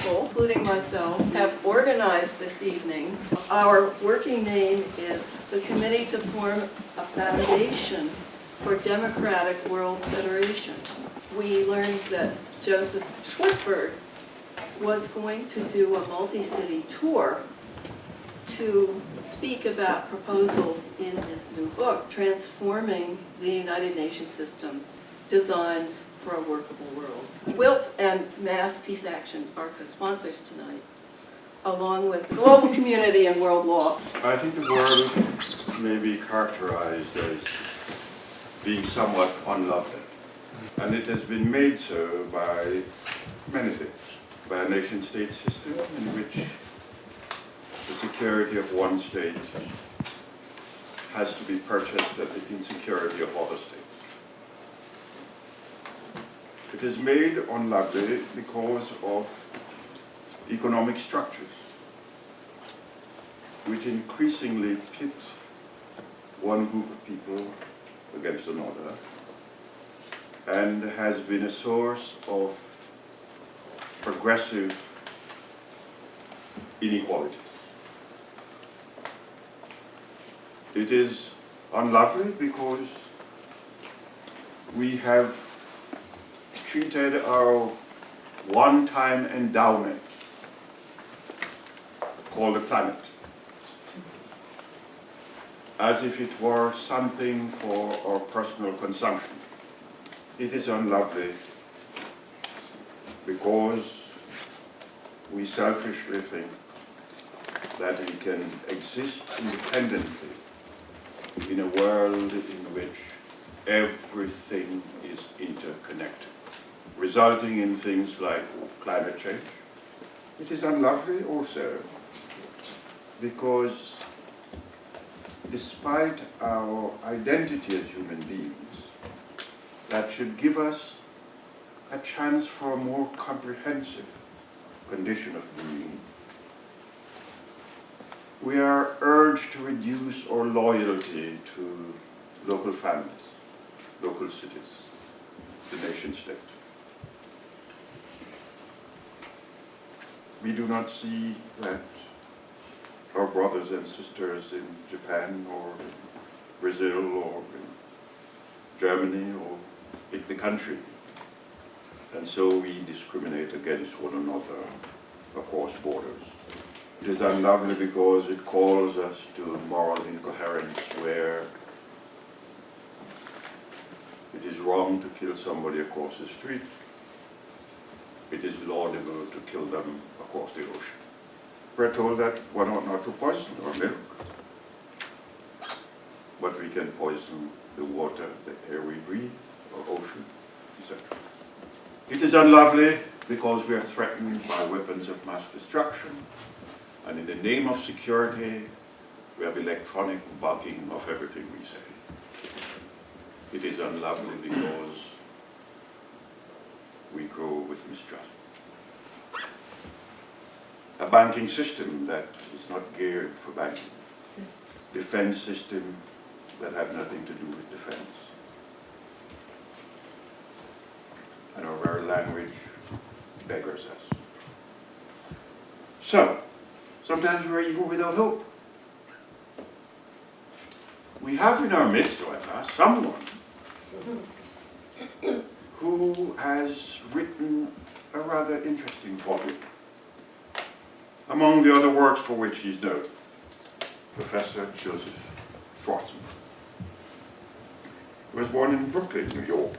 people, including myself, have organized this evening. Our working name is the Committee to Form a Foundation for Democratic World Federation. We learned that Joseph Schwartzberg was going to do a multi-city tour to speak about proposals in his new book, Transforming the United Nations System, Designs for a Workable World. WILF and Mass Peace Action are co-sponsors tonight, along with the global community and world law. I think the world may be characterized as being somewhat unlovely, and it has been made so by many things. By a nation-state system in which the security of one state has to be purchased at the insecurity of other states. It is made unlovely because of economic structures which increasingly pit one group of people against another, and has been a source of progressive inequalities. It is unlovely because we have treated our one-time endowment called the planet as if it were something for our personal consumption. It is unlovely because we selfishly think that we can exist independently in a world in which everything is interconnected, resulting in things like climate change. It is unlovely also because despite our identity as human beings, that should give us a chance for a more comprehensive condition of being, we are urged to reduce our loyalty to local families, local cities, the nation state. We do not see that our brothers and sisters in Japan or in Brazil or in Germany or in the country, and so we discriminate against one another across borders. It is unlovely because it calls us to moral incoherence where it is wrong to kill somebody across the street. It is laudable to kill them across the ocean. We're told that one ought not to poison our milk, but we can poison the water, the air we breathe, our ocean, etc. It is unlovely because we are threatened by weapons of mass destruction, and in the name of security, we have electronic bugging of everything we say. It is unlovely because we grow with mistrust. A banking system that is not geared for banking. Defense system that have nothing to do with defense. And our very language beggars us. So, sometimes we're eager without hope. We have in our midst, however, someone who has written a rather interesting volume. Among the other works for which he's known, Professor Joseph Schwartzberg. He was born in Brooklyn, New York,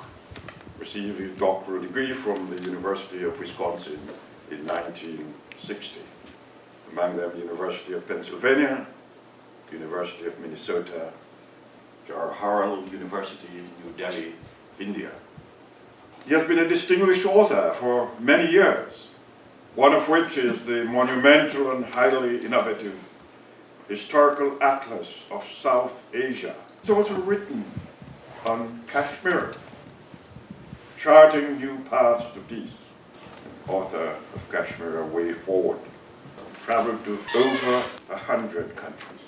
received his doctoral degree from the University of Wisconsin in 1960. Among them, University of Pennsylvania, University of Minnesota, Jawaharlal University in New Delhi, India. He has been a distinguished author for many years, one of which is the monumental and highly innovative Historical Atlas of South Asia. He's also written on Kashmir, Charting New Paths to Peace, author of Kashmir, A Way Forward, traveled to over 100 countries.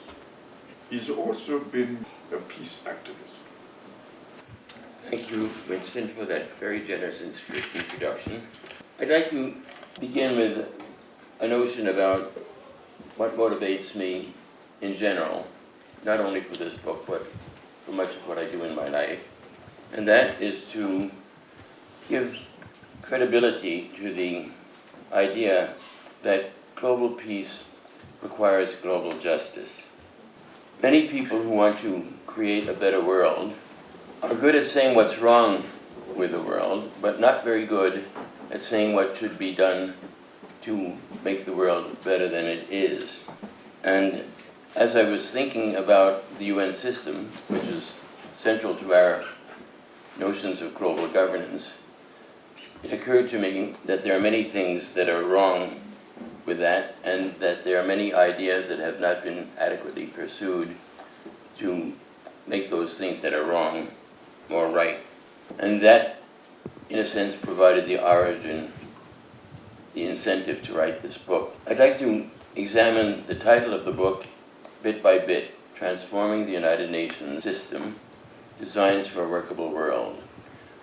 He's also been a peace activist. Thank you, Winston, for that very generous introduction. I'd like to begin with a notion about what motivates me in general, not only for this book, but for much of what I do in my life, and that is to give credibility to the idea that global peace requires global justice. Many people who want to create a better world are good at saying what's wrong with the world, but not very good at saying what should be done to make the world better than it is. And as I was thinking about the UN system, which is central to our notions of global governance, it occurred to me that there are many things that are wrong with that, and that there are many ideas that have not been adequately pursued to make those things that are wrong more right. And that, in a sense, provided the origin, the incentive to write this book. I'd like to examine the title of the book bit by bit, Transforming the United Nations System, Designs for a Workable World.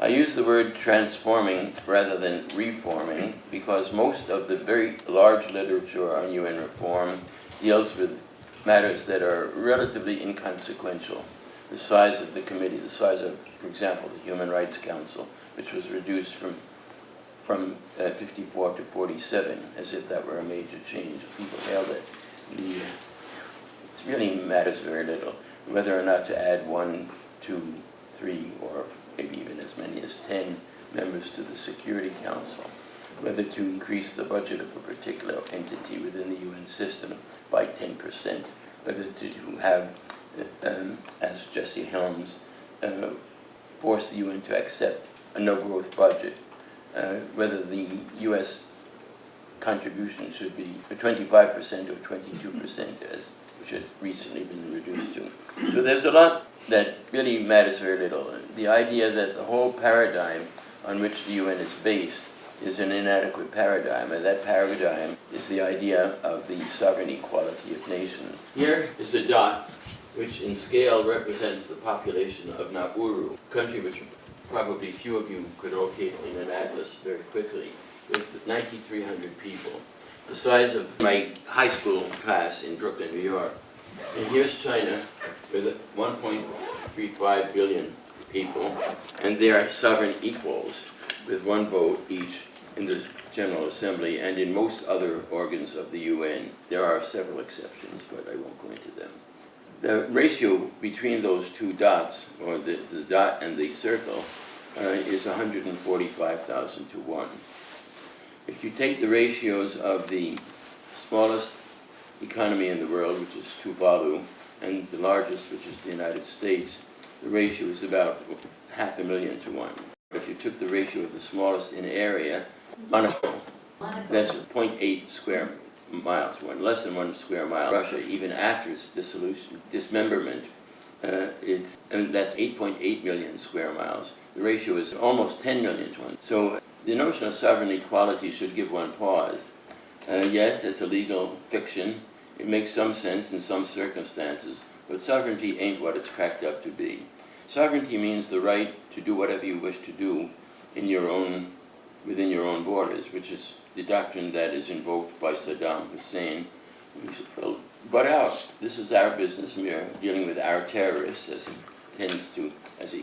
I use the word transforming rather than reforming because most of the very large literature on UN reform deals with matters that are relatively inconsequential. The size of the committee, the size of, for example, the Human Rights Council, which was reduced from 54 to 47, as if that were a major change. People hailed it. It really matters very little whether or not to add 1, 2, 3, or maybe even as many as 10 members to the Security Council, whether to increase the budget of a particular entity within the UN system by 10%, whether to have, as Jesse Helms, force the UN to accept a no-growth budget, whether the US contribution should be 25% or 22%, which has recently been reduced to. So there's a lot that really matters very little. The idea that the whole paradigm on which the UN is based is an inadequate paradigm, and that paradigm is the idea of the sovereign equality of nations. Here is a dot which in scale represents the population of Nauru, a country which probably few of you could locate in an atlas very quickly, with 9,300 people, the size of my high school class in Brooklyn, New York. And here's China with 1.35 billion people, and they are sovereign equals with 1 vote each in the General Assembly and in most other organs of the UN. There are several exceptions, but I won't go into them. The ratio between those two dots, or the dot and the circle, is 145,000 to 1. If you take the ratios of the smallest economy in the world, which is Tuvalu, and the largest, which is the United States, the ratio is about 500,000 to 1. If you took the ratio of the smallest in area, Monaco, that's 0.8 square miles, less than 1 square mile. Russia, even after its dissolution, dismemberment, that's 8.8 million square miles. The ratio is almost 10 million to 1. So the notion of sovereign equality should give one pause. Yes, it's a legal fiction. It makes some sense in some circumstances, but sovereignty ain't what it's cracked up to be. Sovereignty means the right to do whatever you wish to do within your own borders, which is the doctrine that is invoked by Saddam Hussein. Well, butt out. This is our business. We are dealing with our terrorists, as he tends to, as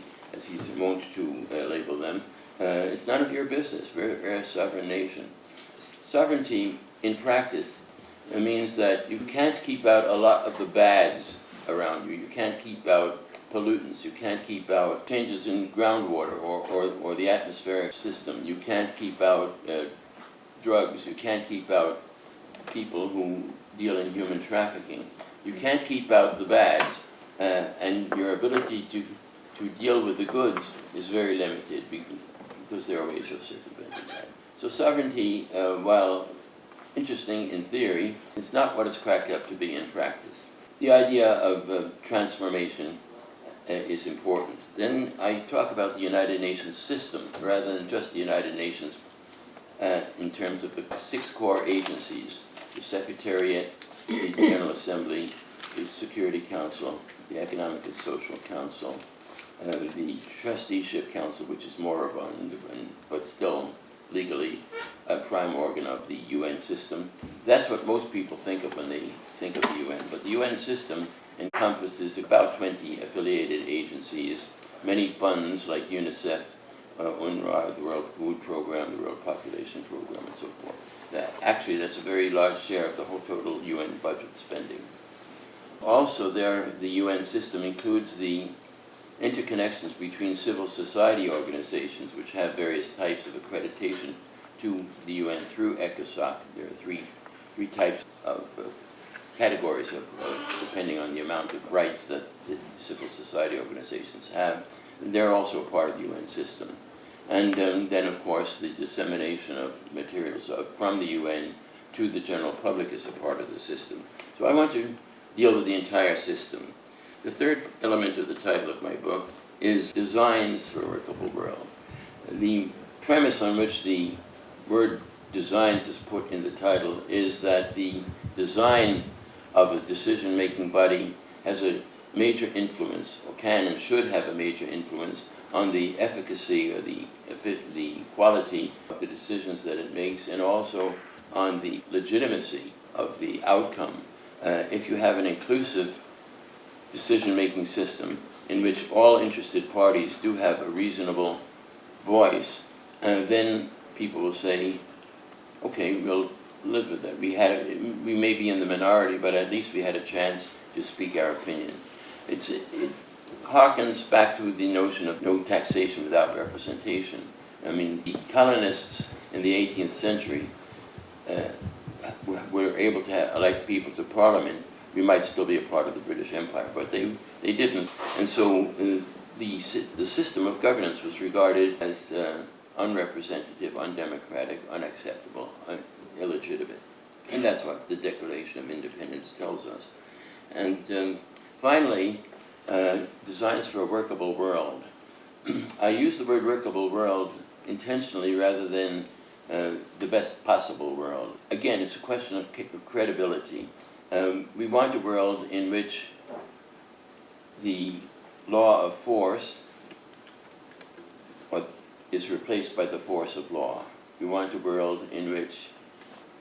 he's wont to label them. It's none of your business. We're a sovereign nation. Sovereignty, in practice, means that you can't keep out a lot of the bads around you. You can't keep out pollutants. You can't keep out changes in groundwater or the atmospheric system. You can't keep out drugs. You can't keep out people who deal in human trafficking. You can't keep out the bads, and your ability to deal with the goods is very limited because there are ways of circumventing that. So sovereignty, while interesting in theory, it's not what it's cracked up to be in practice. The idea of transformation is important. Then I talk about the United Nations system rather than just the United Nations in terms of the 6 core agencies: the Secretariat, the General Assembly, the Security Council, the Economic and Social Council, the Trusteeship Council, which is moribund, but still legally a prime organ of the UN system. That's what most people think of when they think of the UN. But the UN system encompasses about 20 affiliated agencies, many funds like UNICEF, UNRWA, the World Food Program, the World Population Program, and so forth. Actually, that's a very large share of the whole total UN budget spending. Also, the UN system includes the interconnections between civil society organizations, which have various types of accreditation to the UN through ECOSOC. There are three types of categories depending on the amount of rights that the civil society organizations have. And they're also part of the UN system. And then, of course, the dissemination of materials from the UN to the general public is a part of the system. So I want to deal with the entire system. The third element of the title of my book is Designs for a Workable World. The premise on which the word designs is put in the title is that the design of a decision-making body has a major influence, or can and should have a major influence, on the efficacy or the quality of the decisions that it makes, and also on the legitimacy of the outcome. If you have an inclusive decision-making system in which all interested parties do have a reasonable voice, then people will say, okay, we'll live with that. We may be in the minority, but at least we had a chance to speak our opinion. It harkens back to the notion of no taxation without representation. I mean, the colonists in the 18th century were able to elect people to parliament. We might still be a part of the British Empire, but they didn't. And so the system of governance was regarded as unrepresentative, undemocratic, unacceptable, illegitimate. And that's what the Declaration of Independence tells us. And finally, Designs for a Workable World. I use the word workable world intentionally rather than the best possible world. Again, it's a question of credibility. We want a world in which the law of force is replaced by the force of law. We want a world in which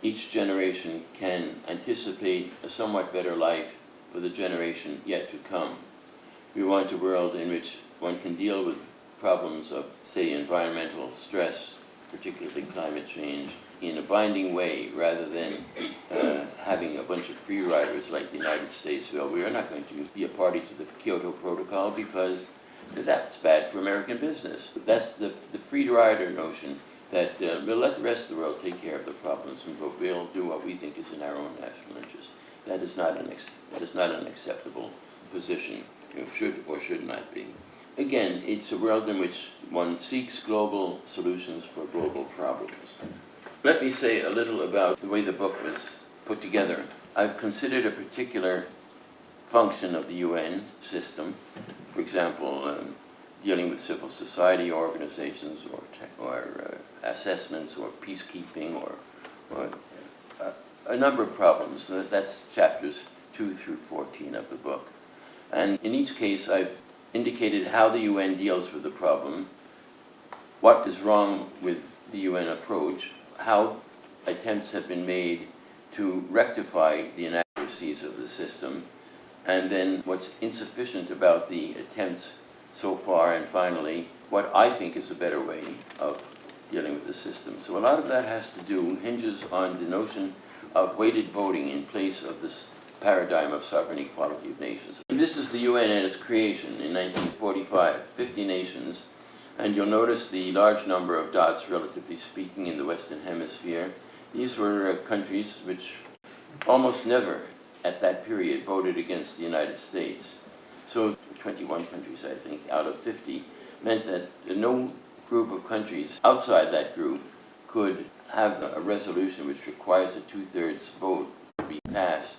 each generation can anticipate a somewhat better life for the generation yet to come. We want a world in which one can deal with problems of, say, environmental stress, particularly climate change, in a binding way, rather than having a bunch of free riders like the United States. Well, we are not going to be a party to the Kyoto Protocol because that's bad for American business. That's the free rider notion, that we'll let the rest of the world take care of the problems, but we'll do what we think is in our own national interest. That is not an acceptable position. It should or should not be. Again, it's a world in which one seeks global solutions for global problems. Let me say a little about the way the book was put together. I've considered a particular function of the UN system, for example, dealing with civil society organizations or assessments or peacekeeping or a number of problems. That's chapters 2 through 14 of the book. And in each case, I've indicated how the UN deals with the problem, what is wrong with the UN approach, how attempts have been made to rectify the inadequacies of the system, and then what's insufficient about the attempts so far, and finally, what I think is a better way of dealing with the system. So a lot of that hinges on the notion of weighted voting in place of this paradigm of sovereign equality of nations. This is the UN and its creation in 1945, 50 nations, and you'll notice the large number of dots, relatively speaking, in the Western Hemisphere. These were countries which almost never, at that period, voted against the United States. So 21 countries, I think, out of 50, meant that no group of countries outside that group could have a resolution which requires a 2/3 vote to be passed.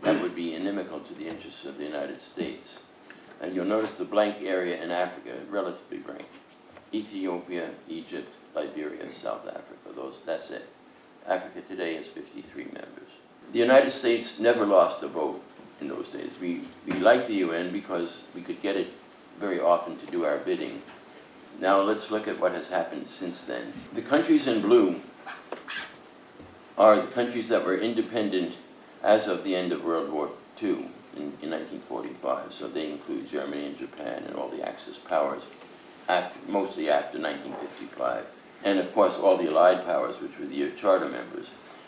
That would be inimical to the interests of the United States. And you'll notice the blank area in Africa, relatively blank. Ethiopia, Egypt, Liberia, South Africa, that's it. Africa today has 53 members. The United States never lost a vote in those days. We liked the UN because we could get it very often to do our bidding. Now let's look at what has happened since then. The countries in blue are the countries that were independent as of the end of World War II in 1945. So they include Germany and Japan and all the Axis powers, mostly after 1955. And of course all the Allied powers, which were the Charter members.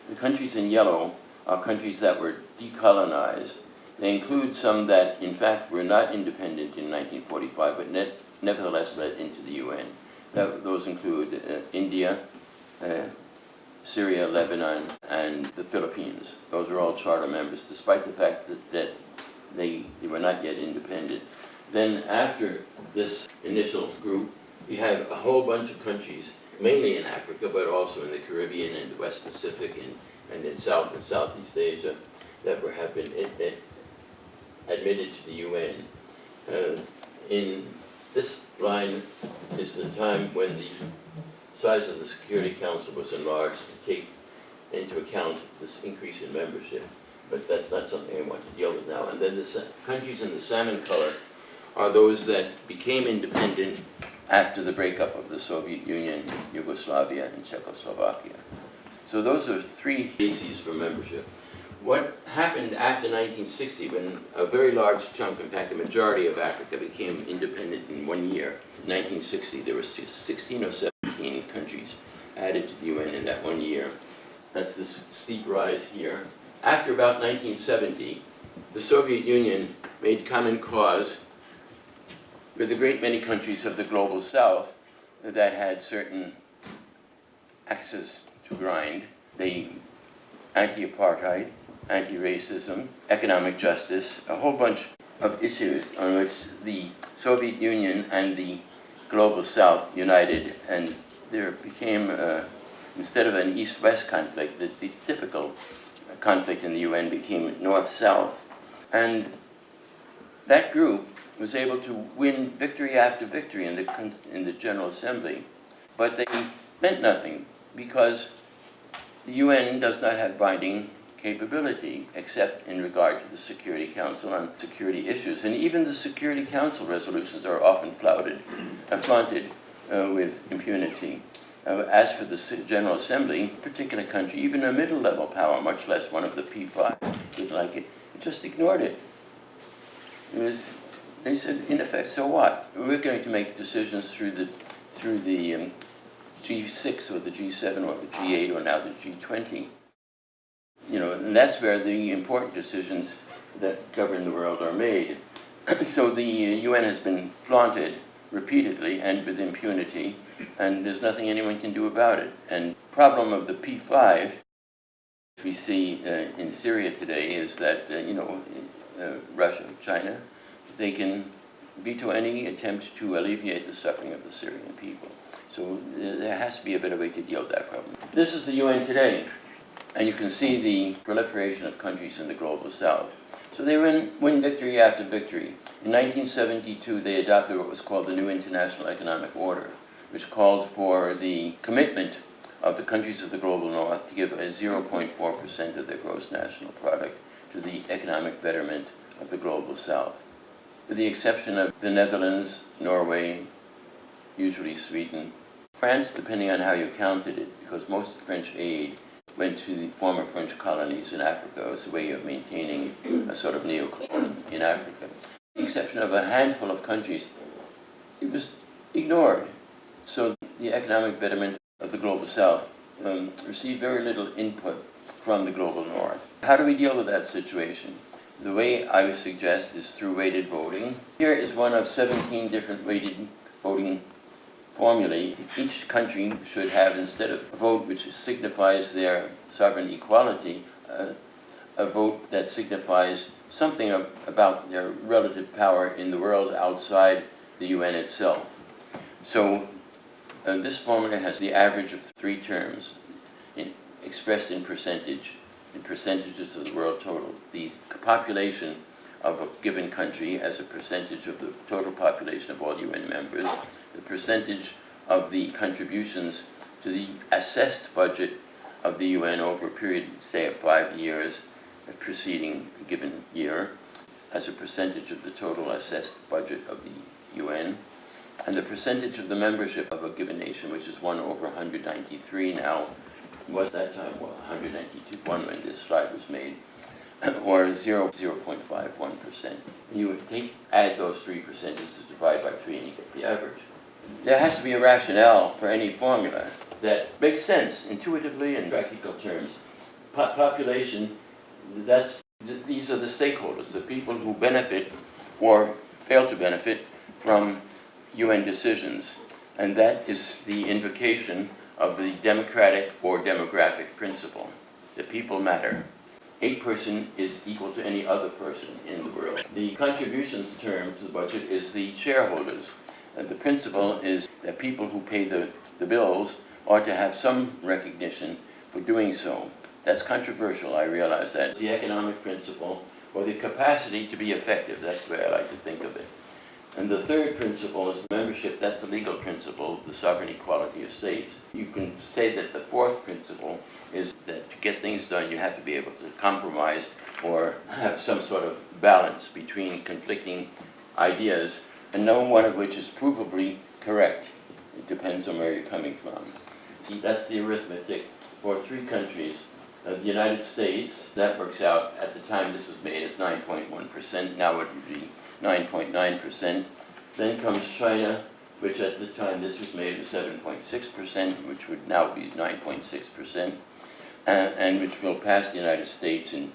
The countries in yellow are countries that were decolonized. They include some that in fact were not independent in 1945, but nevertheless led into the UN. Those include India, Syria, Lebanon, and the Philippines. Those are all charter members, despite the fact that they were not yet independent. Then after this initial group, you have a whole bunch of countries, mainly in Africa, but also in the Caribbean and the West Pacific and in South and Southeast Asia, that have been admitted to the UN. In this line is the time when the size of the Security Council was enlarged to take into account this increase in membership. But that's not something I want to deal with now. And then the countries in the salmon color are those that became independent after the breakup of the Soviet Union, Yugoslavia, and Czechoslovakia. So those are three bases for membership. What happened after 1960, when a very large chunk, in fact the majority of Africa, became independent in 1 year? In 1960, there were 16 or 17 countries added to the UN in that 1 year. That's this steep rise here. After about 1970, the Soviet Union made common cause with a great many countries of the global south that had certain axes to grind. They anti-apartheid, anti-racism, economic justice, a whole bunch of issues on which the Soviet Union and the global south united, and there became, instead of an east-west conflict, the typical conflict in the UN became north-south. And that group was able to win victory after victory in the General Assembly, but they meant nothing because the UN does not have binding capability except in regard to the Security Council on security issues. And even the Security Council resolutions are often flaunted with impunity. As for the General Assembly, a particular country, even a middle-level power, much less one of the P5, didn't like it, it just ignored it. They said, in effect, so what? We're going to make decisions through the G6 or the G7 or the G8 or now the G20. And that's where the important decisions that govern the world are made. So the UN has been flaunted repeatedly and with impunity, and there's nothing anyone can do about it. And the problem of the P5 we see in Syria today is that, Russia, China, they can veto any attempt to alleviate the suffering of the Syrian people. So there has to be a better way to deal with that problem. This is the UN today, and you can see the proliferation of countries in the global south. So they win victory after victory. In 1972, they adopted what was called the New International Economic Order, which called for the commitment of the countries of the global north to give a 0.4% of their gross national product to the economic betterment of the global south. With the exception of the Netherlands, Norway, usually Sweden, France, depending on how you counted it, because most French aid went to the former French colonies in Africa as a way of maintaining a sort of neocolony in Africa. With the exception of a handful of countries, it was ignored. So the economic betterment of the global south received very little input from the global north. How do we deal with that situation? The way I would suggest is through weighted voting. Here is one of 17 different weighted voting formulae. Each country should have, instead of a vote which signifies their sovereign equality, a vote that signifies something about their relative power in the world outside the UN itself. So this formula has the average of 3 terms expressed in percentages of the world total. The population of a given country as a percentage of the total population of all UN members, the percentage of the contributions to the assessed budget of the UN over a period, say, of 5 years preceding a given year, as a percentage of the total assessed budget of the UN, And the percentage of the membership of a given nation, which is 1 over 193 now, was that time 192 when this slide was made, or 0.51%. You would add those 3 percentages, divide by 3, and you get the average. There has to be a rationale for any formula that makes sense intuitively in practical terms. Population, these are the stakeholders, the people who benefit or fail to benefit from UN decisions. And that is the invocation of the democratic or demographic principle. The people matter. A person is equal to any other person in the world. The contributions term to the budget is the shareholders. And the principle is that people who pay the bills ought to have some recognition for doing so. That's controversial, I realize that. It's the economic principle, or the capacity to be effective. That's the way I like to think of it. And the third principle is membership. That's the legal principle, the sovereign equality of states. You can say that the fourth principle is that to get things done, you have to be able to compromise or have some sort of balance between conflicting ideas, and no one of which is provably correct. It depends on where you're coming from. See, that's the arithmetic for 3 countries. The United States, that works out, at the time this was made, as 9.1%. Now it would be 9.9%. Then comes China, which at the time this was made was 7.6%, which would now be 9.6%, and which will pass the United States in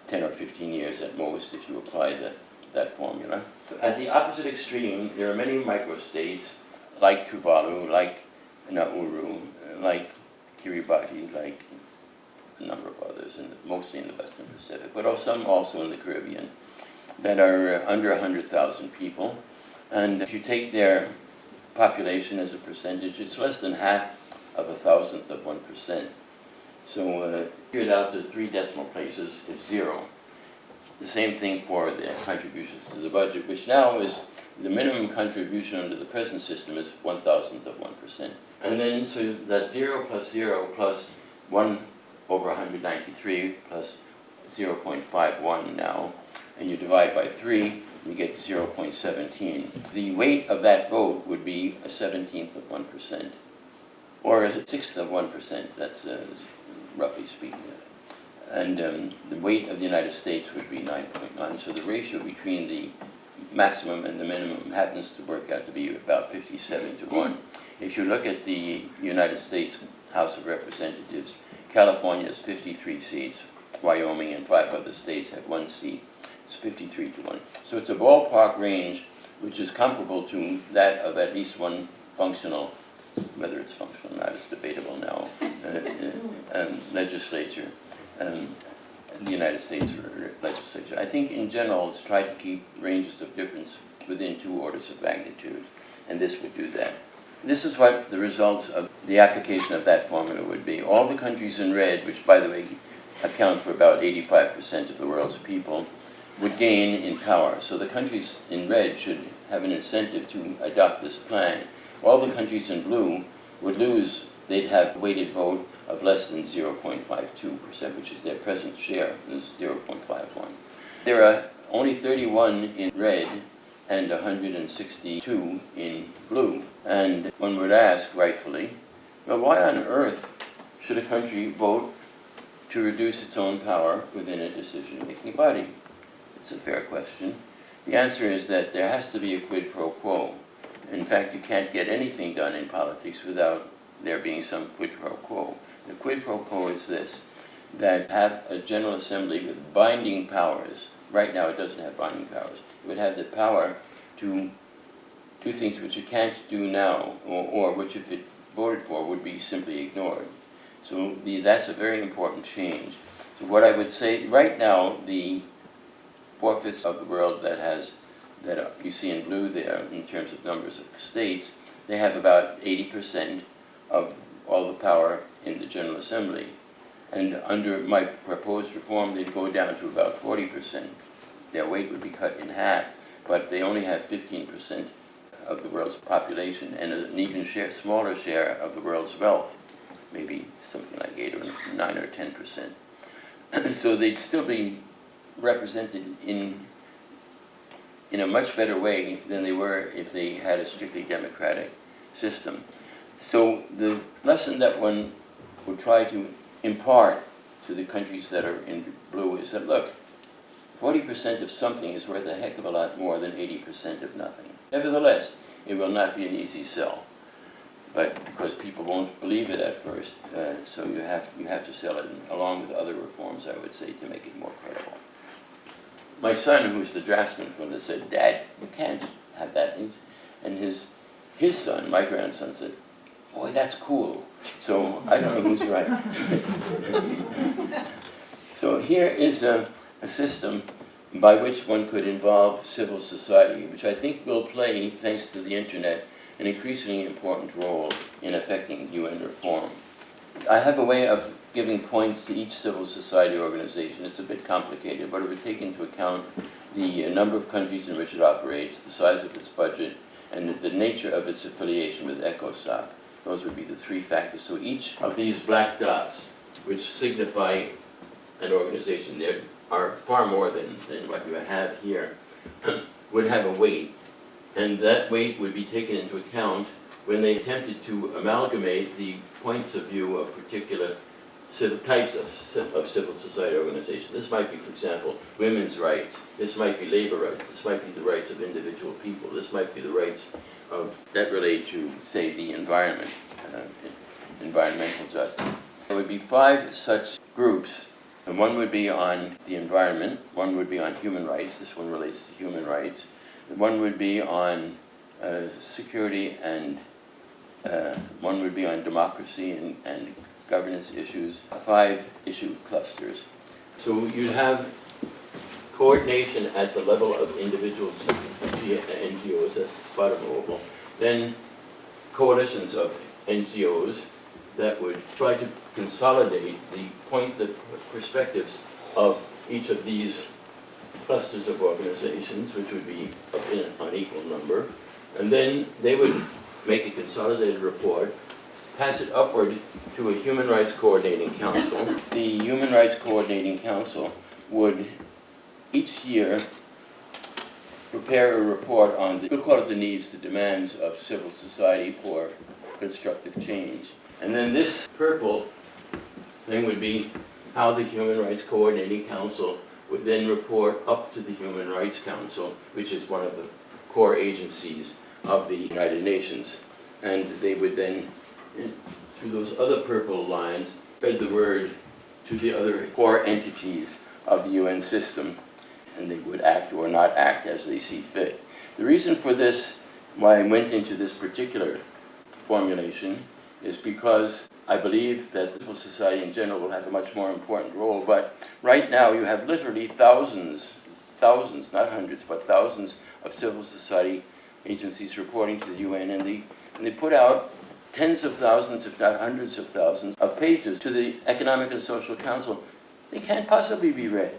10 or 15 years at most if you apply that formula. At the opposite extreme, there are many microstates like Tuvalu, like Nauru, like Kiribati, like a number of others, mostly in the Western Pacific, but some also in the Caribbean, that are under 100,000 people. And if you take their population as a percentage, it's less than half of 1,000th of 1%. So figured out to 3 decimal places is 0. The same thing for the contributions to the budget, which now is the minimum contribution under the present system is 1,000th of 1%. And then, so that's 0 plus 0 plus 1 over 193 plus 0.51 now, and you divide by 3, you get 0.17. The weight of that vote would be a 17th of 1%, or a 6th of 1%, that's roughly speaking. And the weight of the United States would be 9.9, so the ratio between the maximum and the minimum happens to work out to be about 57 to 1. If you look at the United States House of Representatives, California has 53 seats, Wyoming and 5 other states have 1 seat. It's 53 to 1. So it's a ballpark range which is comparable to that of at least one functional, whether it's functional or not is debatable now, legislature, the United States legislature. I think in general it's tried to keep ranges of difference within 2 orders of magnitude, and this would do that. This is what the results of the application of that formula would be. All the countries in red, which by the way account for about 85% of the world's people, would gain in power. So the countries in red should have an incentive to adopt this plan. All the countries in blue would lose. They'd have weighted vote of less than 0.52%, which is their present share, is 0.51. There are only 31 in red and 162 in blue. And one would ask, rightfully, well, why on earth should a country vote to reduce its own power within a decision-making body? It's a fair question. The answer is that there has to be a quid pro quo. In fact, you can't get anything done in politics without there being some quid pro quo. The quid pro quo is this, that have a General Assembly with binding powers. Right now it doesn't have binding powers. It would have the power to do things which it can't do now, or which if it voted for would be simply ignored. So that's a very important change. So what I would say, right now, the 4/5 of the world that you see in blue there, in terms of numbers of states, they have about 80% of all the power in the General Assembly. And under my proposed reform, they'd go down to about 40%. Their weight would be cut in half, but they only have 15% of the world's population and an even smaller share of the world's wealth, maybe something like 8 or 9 or 10%. So they'd still be represented in in a much better way than they were if they had a strictly democratic system. So the lesson that one would try to impart to the countries that are in blue is that, look, 40% of something is worth a heck of a lot more than 80% of nothing. Nevertheless, it will not be an easy sell, but because people won't believe it at first, so you have to sell it along with other reforms, I would say, to make it more credible. My son, who's the draftsman for this, said, "Dad, you can't have that." And his son, my grandson, said, "Boy, that's cool." So I don't know who's right. So here is a system by which one could involve civil society, which I think will play, thanks to the internet, an increasingly important role in affecting UN reform. I have a way of giving points to each civil society organization. It's a bit complicated, but it would take into account the number of countries in which it operates, the size of its budget, and the nature of its affiliation with ECOSOC. Those would be the three factors. So each of these black dots, which signify an organization, there are far more than what you have here, would have a weight. And that weight would be taken into account when they attempted to amalgamate the points of view of particular types of civil society organizations. This might be, for example, women's rights. This might be labor rights. This might be the rights of individual people. This might be the rights that relate to, say, the environment, environmental justice. There would be 5 such groups. And one would be on the environment. One would be on human rights. This one relates to human rights. One would be on security, and one would be on democracy and governance issues. 5 issue clusters. So you'd have coordination at the level of individual NGOs, that's the spot of oval. Then coalitions of NGOs that would try to consolidate the perspectives of each of these clusters of organizations, which would be in an unequal number. And then they would make a consolidated report, pass it upward to a Human Rights Coordinating Council. The Human Rights Coordinating Council would each year prepare a report on we'll call it the needs, the demands of civil society for constructive change. And then this purple thing would be how the Human Rights Coordinating Council would then report up to the Human Rights Council, which is one of the core agencies of the United Nations. And they would then, through those other purple lines, spread the word to the other core entities of the UN system, and they would act or not act as they see fit. The reason for this, why I went into this particular formulation, is because I believe that civil society in general will have a much more important role, but right now you have literally thousands, not hundreds, but thousands of civil society agencies reporting to the UN, and they put out tens of thousands, if not hundreds of thousands, of pages to the Economic and Social Council. They can't possibly be read.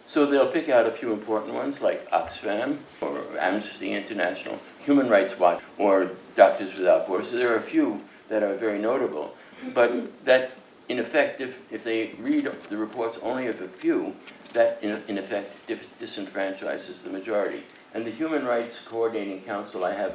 So they'll pick out a few important ones like Oxfam, or Amnesty International, Human Rights Watch, or Doctors Without Borders. So there are a few that are very notable, but that in effect, if they read the reports only of a few, that in effect disenfranchises the majority. And the Human Rights Coordinating Council, I have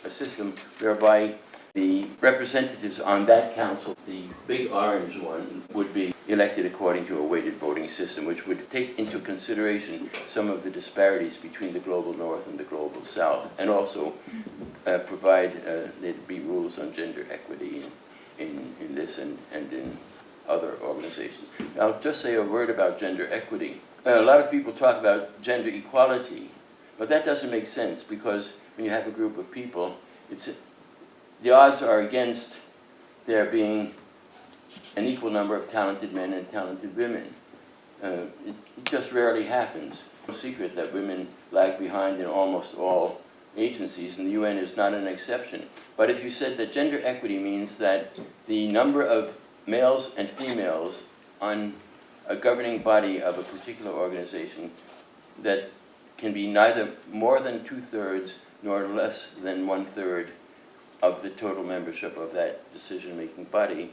a system whereby the representatives on that council, the big orange one, would be elected according to a weighted voting system, which would take into consideration some of the disparities between the global north and the global south, and also provide there'd be rules on gender equity in this and in other organizations. I'll just say a word about gender equity. A lot of people talk about gender equality, but that doesn't make sense, because when you have a group of people, the odds are against there being an equal number of talented men and talented women. It just rarely happens. It's no secret that women lag behind in almost all agencies, and the UN is not an exception. But if you said that gender equity means that the number of males and females on a governing body of a particular organization that can be neither more than 2/3 nor less than 1/3 of the total membership of that decision-making body,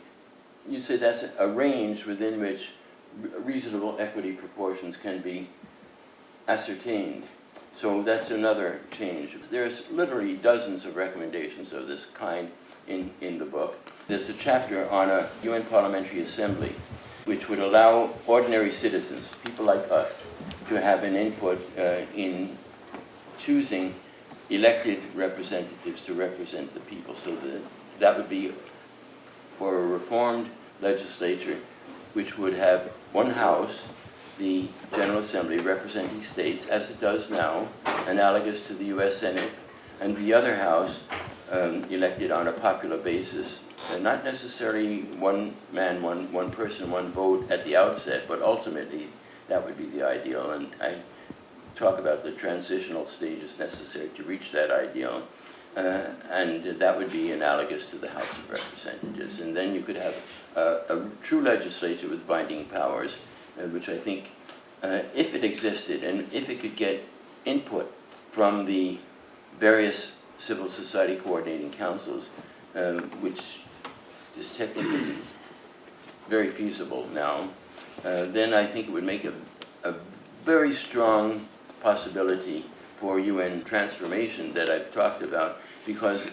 you say that's a range within which reasonable equity proportions can be ascertained. So that's another change. There's literally dozens of recommendations of this kind in the book. There's a chapter on a UN Parliamentary Assembly, which would allow ordinary citizens, people like us, to have an input in choosing elected representatives to represent the people. So that would be for a reformed legislature, which would have one house, the General Assembly, representing states, as it does now, analogous to the US Senate, and the other house elected on a popular basis, and not necessarily one man, one person, one vote at the outset, but ultimately that would be the ideal. And I talk about the transitional stages necessary to reach that ideal, and that would be analogous to the House of Representatives. And then you could have a true legislature with binding powers, which I think, if it existed and if it could get input from the various civil society coordinating councils, which is technically very feasible now, then I think it would make a very strong possibility for UN transformation that I've talked about, because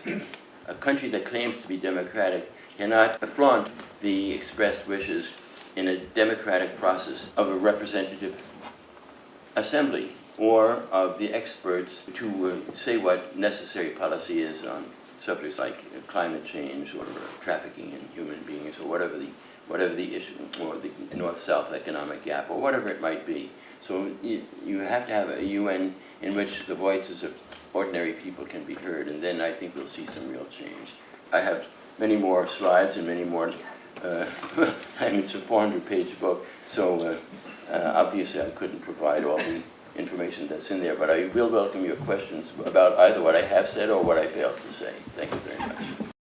a country that claims to be democratic cannot flaunt the expressed wishes in a democratic process of a representative assembly or of the experts to say what necessary policy is on subjects like climate change or trafficking in human beings or whatever the issue, or the north-south economic gap, or whatever it might be. So you have to have a UN in which the voices of ordinary people can be heard, and then I think we'll see some real change. I have many more slides and many more, I mean, it's a 400-page book, so obviously I couldn't provide all the information that's in there, but I will welcome your questions about either what I have said or what I failed to say. Thank you very much.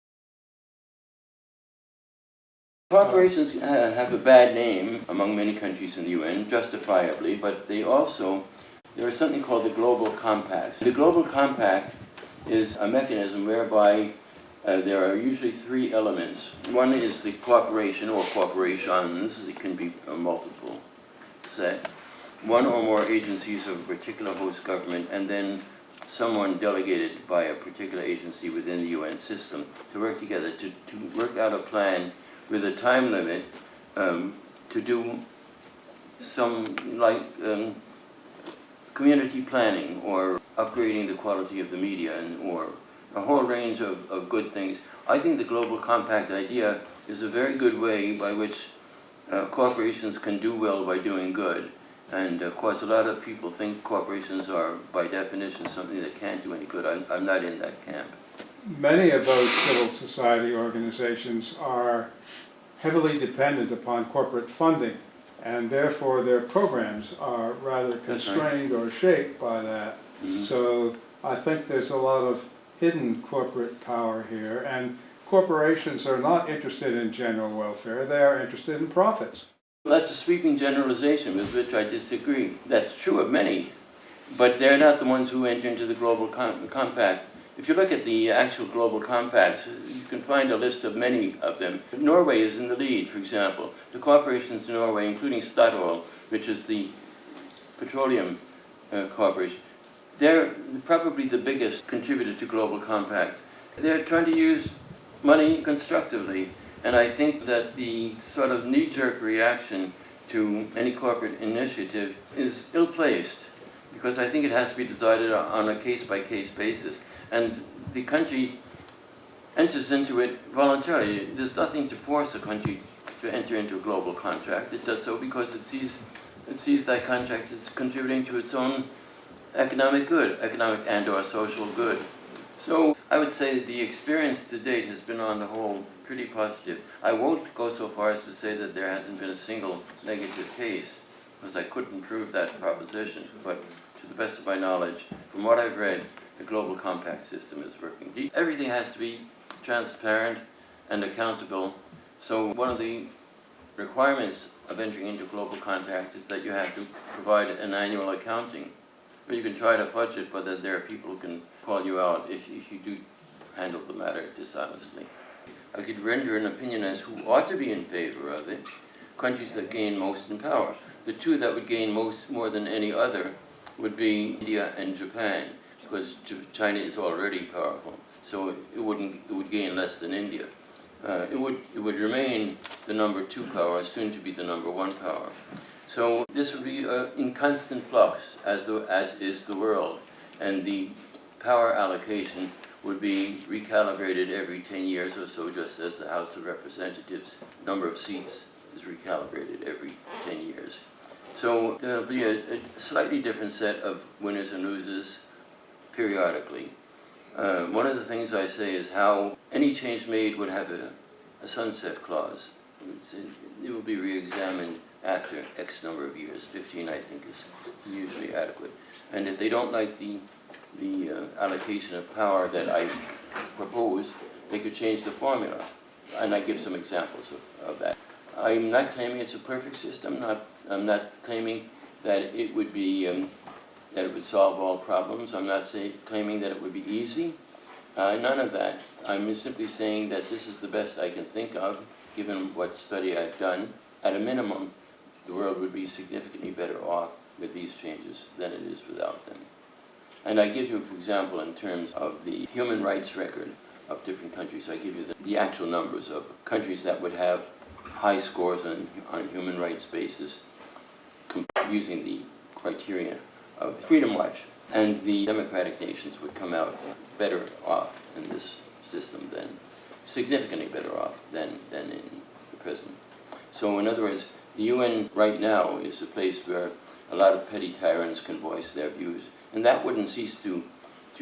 Corporations have a bad name among many countries in the UN, justifiably, but there is something called the Global Compact. The Global Compact is a mechanism whereby there are usually three elements. One is the corporation or corporations, it can be a multiple set, one or more agencies of a particular host government, and then someone delegated by a particular agency within the UN system to work together to work out a plan with a time limit to do some community planning or upgrading the quality of the media or a whole range of good things. I think the Global Compact idea is a very good way by which corporations can do well by doing good. And of course, a lot of people think corporations are, by definition, something that can't do any good. I'm not in that camp. Many of those civil society organizations are heavily dependent upon corporate funding, and therefore their programs are rather constrained or shaped by that. Mm-hmm. So I think there's a lot of hidden corporate power here, and corporations are not interested in general welfare, they are interested in profits. That's a sweeping generalization with which I disagree. That's true of many, but they're not the ones who enter into the Global Compact. If you look at the actual Global Compacts, you can find a list of many of them. Norway is in the lead, for example. The corporations in Norway, including Statoil, which is the petroleum corporation, they're probably the biggest contributor to Global Compacts. They're trying to use money constructively, and I think that the sort of knee-jerk reaction to any corporate initiative is ill-placed, because I think it has to be decided on a case-by-case basis. And the country enters into it voluntarily. There's nothing to force a country to enter into a global contract. It does so because it sees that contract as contributing to its own economic good, economic and/or social good. So I would say the experience to date has been, on the whole, pretty positive. I won't go so far as to say that there hasn't been a single negative case, because I couldn't prove that proposition. But to the best of my knowledge, from what I've read, the Global Compact system is working. Everything has to be transparent and accountable. So one of the requirements of entering into Global Compact is that you have to provide an annual accounting. Or you can try to fudge it, but that there are people who can call you out if you do handle the matter dishonestly. I could render an opinion as who ought to be in favor of it. Countries that gain most in power. The two that would gain more than any other would be India and Japan, because China is already powerful, so it would gain less than India. It would remain the number 2 power, soon to be the number 1 power. So this would be in constant flux, as is the world, and the power allocation would be recalibrated every 10 years or so, just as the House of Representatives number of seats is recalibrated every 10 years. So there'll be a slightly different set of winners and losers periodically. One of the things I say is how any change made would have a sunset clause. It will be re-examined after X number of years. 15, I think, is usually adequate. And if they don't like the allocation of power that I propose, they could change the formula. And I give some examples of that. I'm not claiming it's a perfect system. I'm not claiming that it would be that it would solve all problems. I'm not claiming that it would be easy. None of that. I'm simply saying that this is the best I can think of, given what study I've done. At a minimum, the world would be significantly better off with these changes than it is without them. And I give you, for example, in terms of the human rights record of different countries, I give you the actual numbers of countries that would have high scores on a human rights basis using the criteria of Freedom Watch. And the democratic nations would come out better off in this system than, significantly better off than in the present. So in other words, the UN right now is a place where a lot of petty tyrants can voice their views. And that wouldn't cease to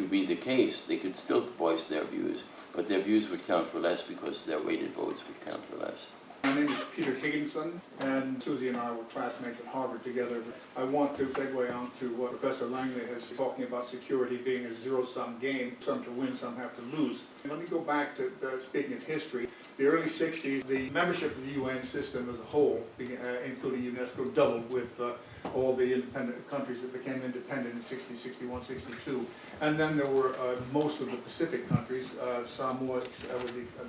be the case. They could still voice their views, but their views would count for less because their weighted votes would count for less. My name is Peter Higginson, and Susie and I were classmates at Harvard together. I want to segue on to what Professor Langley has talking about security being a zero-sum game. Some to win, some have to lose. Let me go back to speaking of history. The early 60s, the membership of the UN system as a whole, including UNESCO, doubled with all the independent countries that became independent in 60, 61, 62. And then there were most of the Pacific countries, Samoa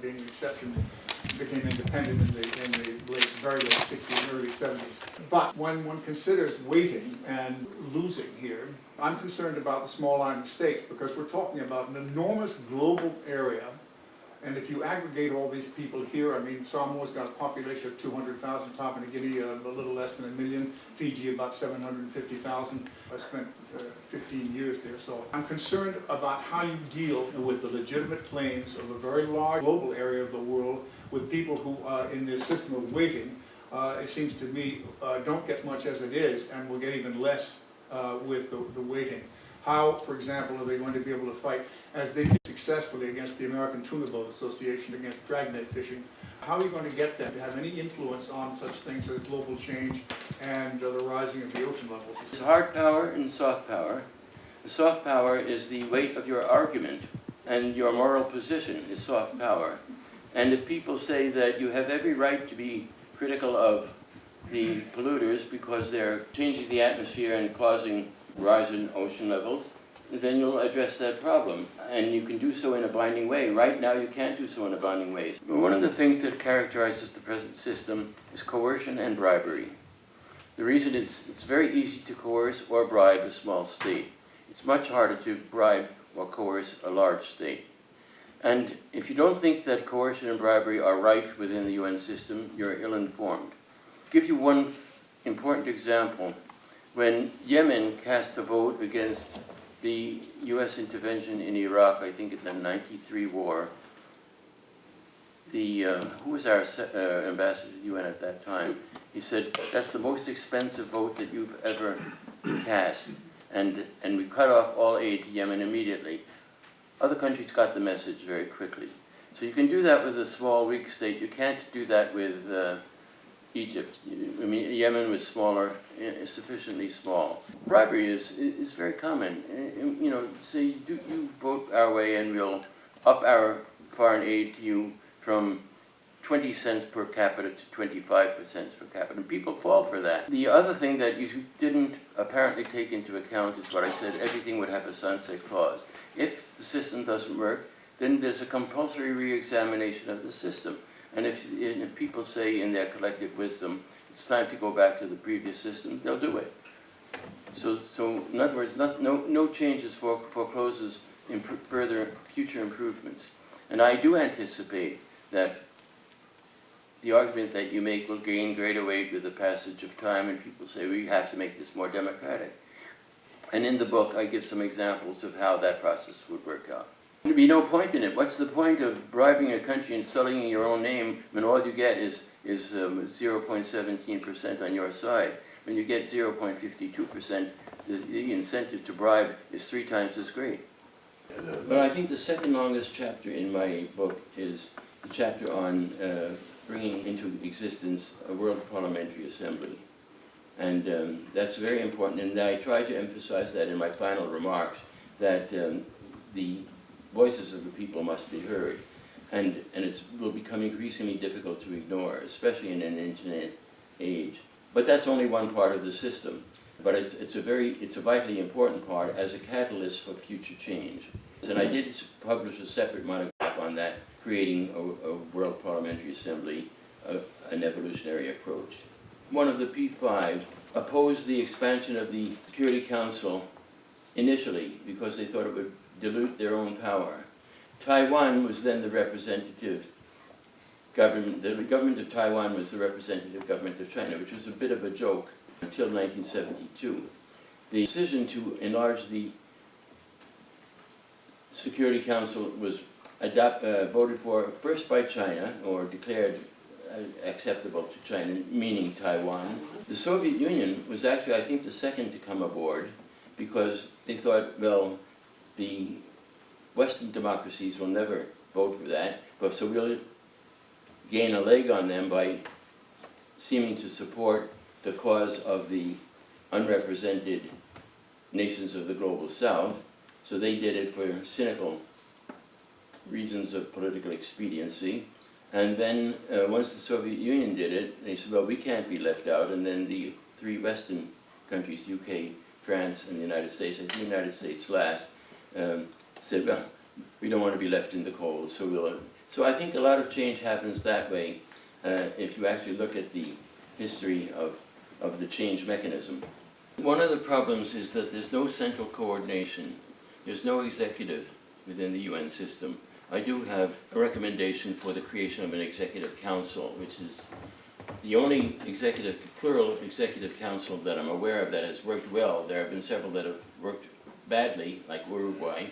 being the exception, became independent in the very late 60s and early 70s. But when one considers weighting and losing here, I'm concerned about the small island states because we're talking about an enormous global area. And if you aggregate all these people here, I mean, Samoa's got a population of 200,000, Papua New Guinea a little less than 1 million, Fiji about 750,000. I spent 15 years there, so I'm concerned about how you deal with the legitimate claims of a very large global area of the world with people who, in this system of weighting, it seems to me, don't get much as it is, and will get even less with the weighting. How, for example, are they going to be able to fight, as they did successfully against the American Tuna Boat Association against dragnet fishing? How are you going to get them to have any influence on such things as global change and the rising of the ocean levels? It's hard power and soft power. The soft power is the weight of your argument, and your moral position is soft power. And if people say that you have every right to be critical of the polluters because they're changing the atmosphere and causing rise in ocean levels, then you'll address that problem. And you can do so in a binding way. Right now, you can't do so in a binding way. One of the things that characterizes the present system is coercion and bribery. The reason is it's very easy to coerce or bribe a small state. It's much harder to bribe or coerce a large state. And if you don't think that coercion and bribery are rife within the UN system, you're ill-informed. I'll give you one important example. When Yemen cast a vote against the U.S. intervention in Iraq, I think in the '93 war, who was our ambassador to the UN at that time? He said, that's the most expensive vote that you've ever cast. And we cut off all aid to Yemen immediately. Other countries got the message very quickly. So you can do that with a small, weak state. You can't do that with Egypt. I mean, Yemen was smaller, sufficiently small. Bribery is very common. You know, say you vote our way and we'll up our foreign aid to you from 20 cents per capita to 25 cents per capita. And people fall for that. The other thing that you didn't apparently take into account is what I said, everything would have a sunset clause. If the system doesn't work, then there's a compulsory re-examination of the system. And if people say in their collective wisdom, it's time to go back to the previous system, they'll do it. So in other words, no changes forecloses further future improvements. And I do anticipate that the argument that you make will gain greater weight with the passage of time, and people say, we have to make this more democratic. And in the book, I give some examples of how that process would work out. There'd be no point in it. What's the point of bribing a country and selling in your own name when all you get is 0.17% on your side? When you get 0.52%, the incentive to bribe is 3 times as great. But I think the second longest chapter in my book is the chapter on bringing into existence a World Parliamentary Assembly. And that's very important, and I try to emphasize that in my final remarks, that the voices of the people must be heard. And it will become increasingly difficult to ignore, especially in an internet age. But that's only one part of the system. But it's a vitally important part as a catalyst for future change. And I did publish a separate monograph on that, creating a World Parliamentary Assembly, an evolutionary approach. One of the P5 opposed the expansion of the Security Council initially because they thought it would dilute their own power. Taiwan was then the representative government. The government of Taiwan was the representative government of China, which was a bit of a joke until 1972. The decision to enlarge the Security Council was voted for first by China, or declared acceptable to China, meaning Taiwan. The Soviet Union was actually, I think, the second to come aboard because they thought, well, the Western democracies will never vote for that, but so we'll gain a leg on them by seeming to support the cause of the unrepresented nations of the global South. So they did it for cynical reasons of political expediency. And then once the Soviet Union did it, they said, well, we can't be left out. And then the 3 Western countries, UK, France, and the United States, I think the United States last, said, well, we don't want to be left in the cold. So I think a lot of change happens that way if you actually look at the history of the change mechanism. One of the problems is that there's no central coordination. There's no executive within the UN system. I do have a recommendation for the creation of an executive council, which is the only plural executive council that I'm aware of that has worked well. There have been several that have worked badly, like Uruguay,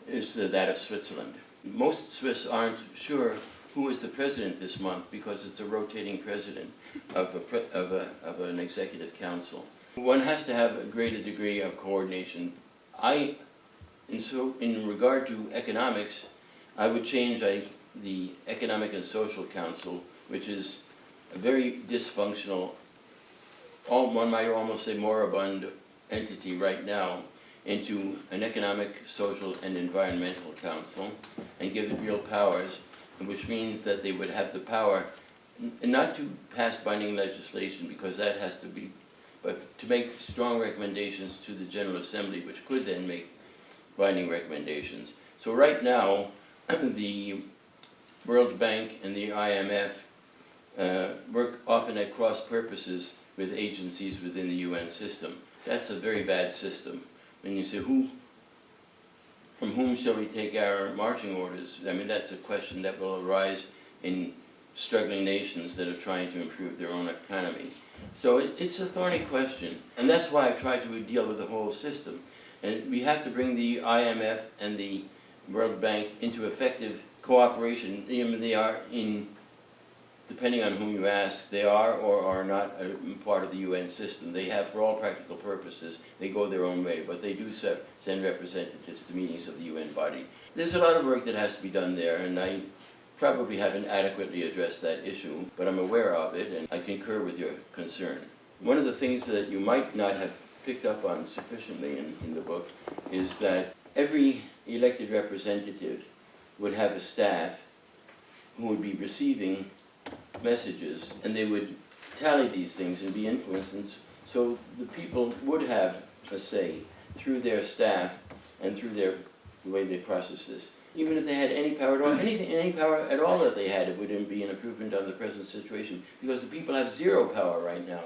is that of Switzerland. Most Swiss aren't sure who is the president this month because it's a rotating president of an executive council. One has to have a greater degree of coordination. In regard to economics, I would change the Economic and Social Council, which is a very dysfunctional, one might almost say moribund entity right now, into an Economic, Social, and Environmental Council, and give it real powers, which means that they would have the power not to pass binding legislation, because that has to be, but to make strong recommendations to the General Assembly, which could then make binding recommendations. So right now, the World Bank and the IMF work often at cross purposes with agencies within the UN system. That's a very bad system. When you say, from whom shall we take our marching orders? I mean, that's a question that will arise in struggling nations that are trying to improve their own economy. So it's a thorny question, and that's why I try to deal with the whole system. And we have to bring the IMF and the World Bank into effective cooperation. They are depending on whom you ask, they are or are not a part of the UN system. They have, for all practical purposes, they go their own way, but they do send representatives to meetings of the UN body. There's a lot of work that has to be done there, and I probably haven't adequately addressed that issue, but I'm aware of it, and I concur with your concern. One of the things that you might not have picked up on sufficiently in the book is that every elected representative would have a staff who would be receiving messages, and they would tally these things and be influenced, and so the people would have a say through their staff and through the way they process this. Even if they had any power at all, any power at all that they had, it wouldn't be an improvement on the present situation, because the people have zero power right now.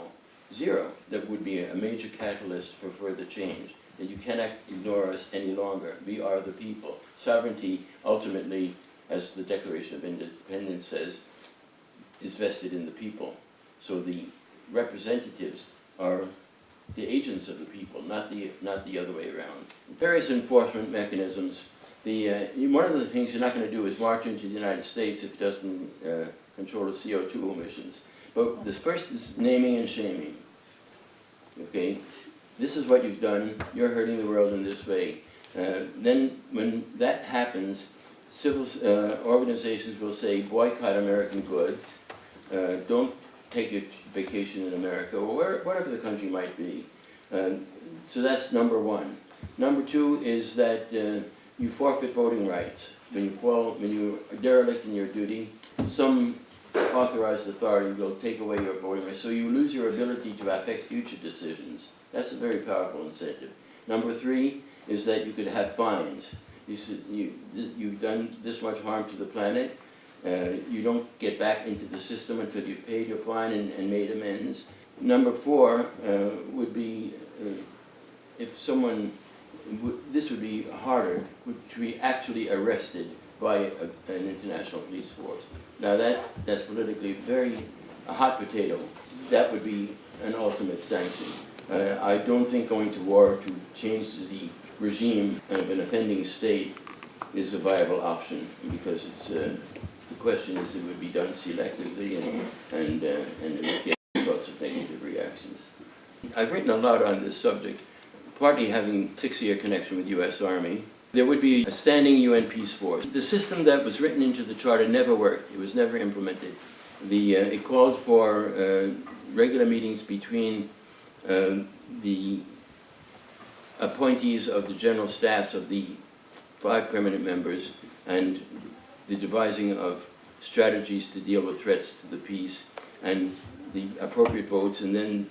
zero. That would be a major catalyst for further change. That you cannot ignore us any longer. We are the people. Sovereignty, ultimately, as the Declaration of Independence says, is vested in the people. So the representatives are the agents of the people, not the other way around. Various enforcement mechanisms. One of the things you're not going to do is march into the United States if it doesn't control the CO2 emissions. But the first is naming and shaming. Okay, this is what you've done. You're hurting the world in this way. Then, when that happens, civil organizations will say, boycott American goods. Don't take a vacation in America, or whatever the country might be. So that's number one. Number two is that you forfeit voting rights. When you are derelict in your duty, some authorized authority will take away your voting rights. So you lose your ability to affect future decisions. That's a very powerful incentive. Number three is that you could have fines. You've done this much harm to the planet. You don't get back into the system until you've paid your fine and made amends. Number four would be if someone, this would be harder, to be actually arrested by an international police force. Now that's politically a hot potato. That would be an ultimate sanction. I don't think going to war to change the regime of an offending state is a viable option, because it's the question is it would be done selectively and it would get lots of negative reactions. I've written a lot on this subject, partly having a 6-year connection with U.S. Army. There would be a standing UN peace force. The system that was written into the charter never worked. It was never implemented. It called for regular meetings between the appointees of the general staffs of the 5 permanent members and the devising of strategies to deal with threats to the peace and the appropriate votes, and then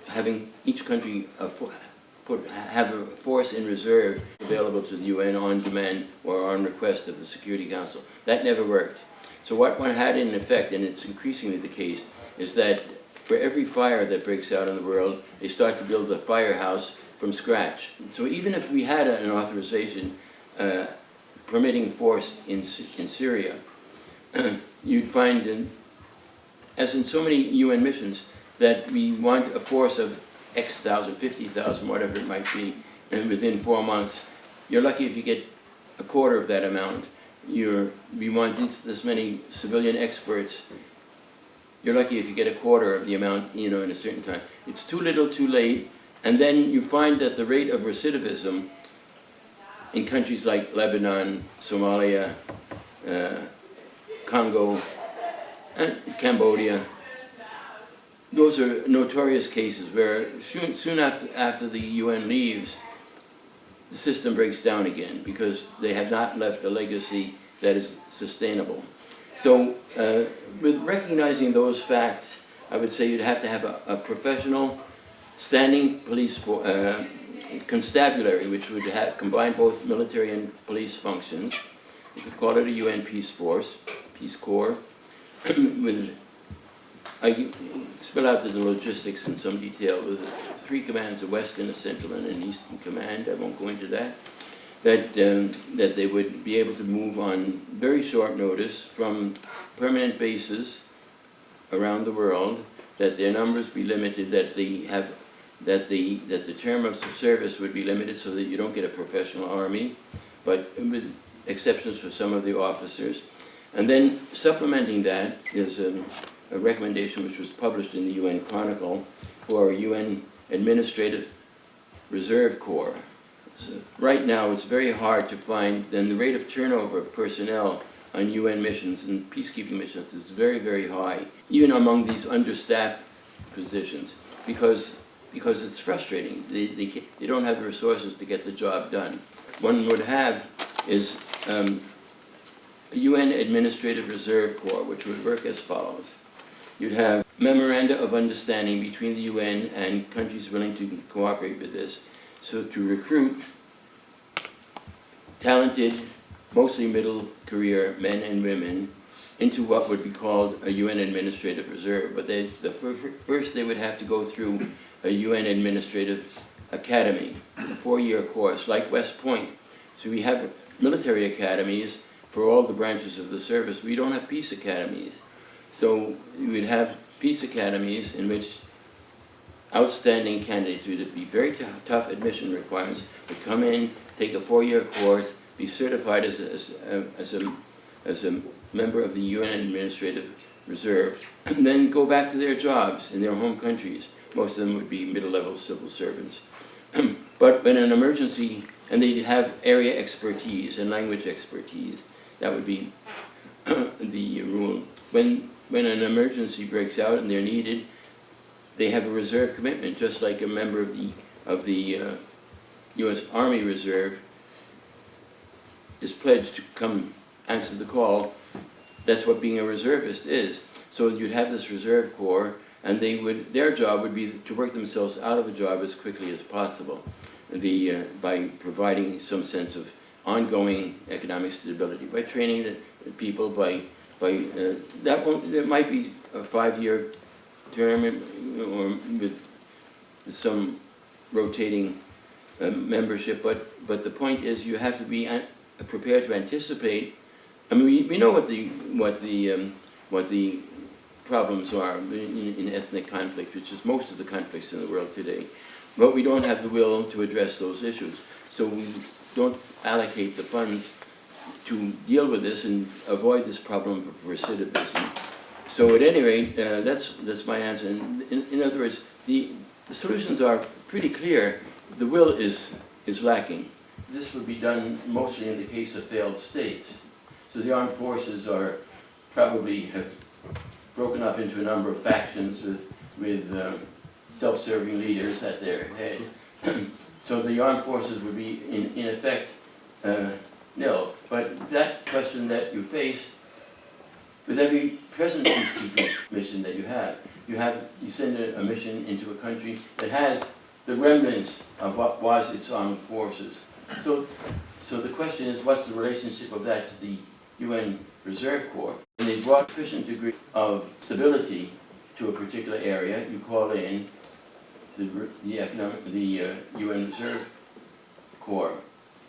having each country have a force in reserve available to the UN on demand or on request of the Security Council. That never worked. So what one had in effect, and it's increasingly the case, is that for every fire that breaks out in the world, they start to build a firehouse from scratch. So even if we had an authorization permitting force in Syria, you'd find, as in so many UN missions, that we want a force of X thousand, 50,000, whatever it might be, and within 4 months. You're lucky if you get a quarter of that amount. We want this many civilian experts. You're lucky if you get a quarter of the amount, in a certain time. It's too little, too late, and then you find that the rate of recidivism in countries like Lebanon, Somalia, Congo, and Cambodia, those are notorious cases where soon after the UN leaves, the system breaks down again because they have not left a legacy that is sustainable. So with recognizing those facts, I would say you'd have to have a professional standing police constabulary, which would combine both military and police functions. You could call it a UN Peace Force, Peace Corps, I spell out the logistics in some detail with 3 commands, a Western, a Central, and an Eastern command. I won't go into that. That they would be able to move on very short notice from permanent bases around the world, that their numbers be limited, that the term of service would be limited so that you don't get a professional army, but with exceptions for some of the officers. And then supplementing that is a recommendation which was published in the UN Chronicle for a UN Administrative Reserve Corps. So right now it's very hard to find, and the rate of turnover of personnel on UN missions and peacekeeping missions is very, very high, even among these understaffed positions, because it's frustrating. They don't have the resources to get the job done. One would have is a UN Administrative Reserve Corps, which would work as follows. You'd have memoranda of understanding between the UN and countries willing to cooperate with this. So to recruit talented, mostly middle career men and women into what would be called a UN Administrative Reserve. But first they would have to go through a UN Administrative Academy, a 4-year course, like West Point. So we have military academies for all the branches of the service. We don't have peace academies. So we would have peace academies in which outstanding candidates would be very tough admission requirements, would come in, take a 4-year course, be certified as a member of the UN Administrative Reserve, and then go back to their jobs in their home countries. Most of them would be middle-level civil servants. But when an emergency, and they'd have area expertise and language expertise, that would be the rule. When an emergency breaks out and they're needed, they have a reserve commitment, just like a member of the U.S. Army Reserve is pledged to come answer the call. That's what being a reservist is. So you'd have this reserve corps, and their job would be to work themselves out of a job as quickly as possible, by providing some sense of ongoing economic stability, by training the people, there might be a 5-year term, or with some rotating membership, but the point is you have to be prepared to anticipate. I mean, we know what the problems are in ethnic conflict, which is most of the conflicts in the world today, but we don't have the will to address those issues. So we don't allocate the funds to deal with this and avoid this problem of recidivism. So at any rate, that's my answer. In other words, the solutions are pretty clear. The will is lacking. This would be done mostly in the case of failed states. So the armed forces probably have broken up into a number of factions with self-serving leaders at their head. So the armed forces would be in effect nil. But that question that you face with every present peacekeeping mission that you send a mission into a country that has the remnants of what was its armed forces. So the question is, what's the relationship of that to the UN Reserve Corps? When they brought sufficient degree of stability to a particular area, you call in the UN Reserve Corps